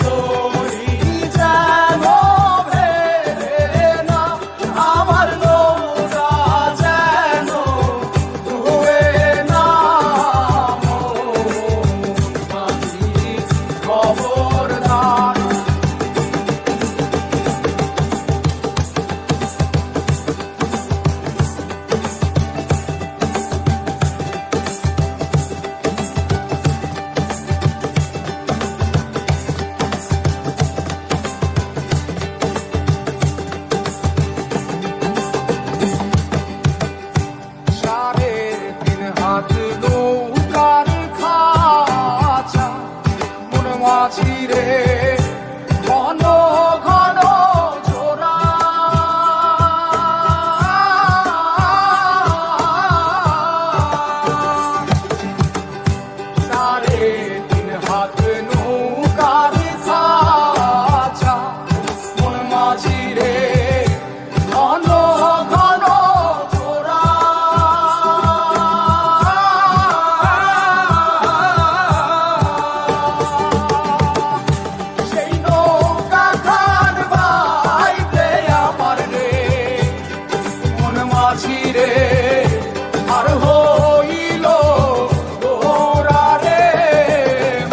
তরি যেন ভেড়ে না, আমার নৌকা যেন ডুবে না। মাঝি খবরদার। নৌকার খাঁচা মন মাঝি রে, ঘন ঘন জোড়া। সাড়ে তিন হাত নৌকার খাঁচা মন মাঝি রে, ঘন ঘন জোড়া। আর হইল গোরা রে,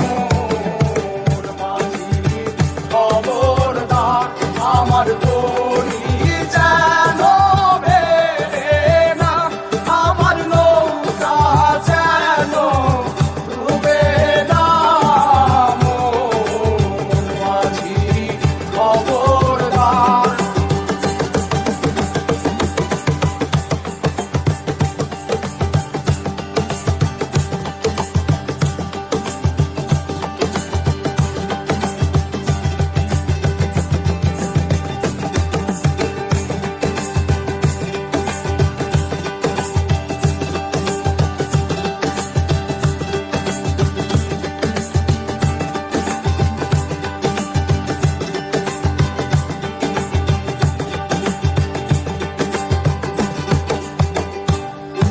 মোর মাঝি খবরদার। আমার তরি যেন ভেড়ে না, আমার নৌকা যেন ডুবে না। মোর মাঝি খবরদার।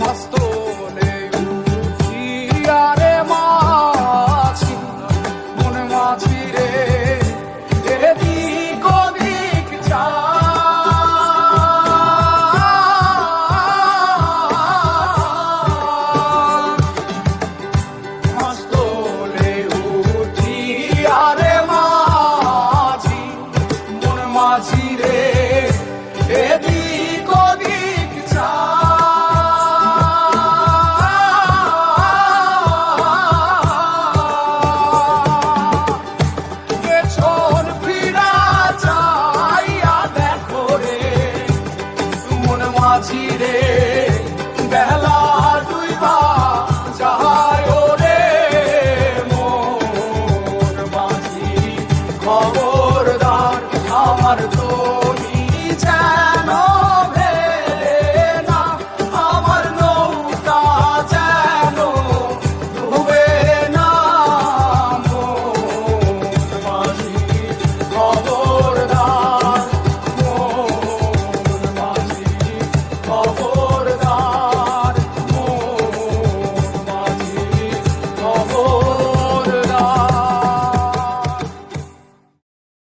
মস্তলে উঠিয়া রে মাঝি, মন মাঝি রে, এদিক ওদিক যায়। মস্তলে উঠিয়া রে মাঝি, মন মাঝি রে, এদিক ওদিক যায়। মাঝি রে, বেলা ডুইবা যায় রে, মোর মাঝি খবরদার। আমার তো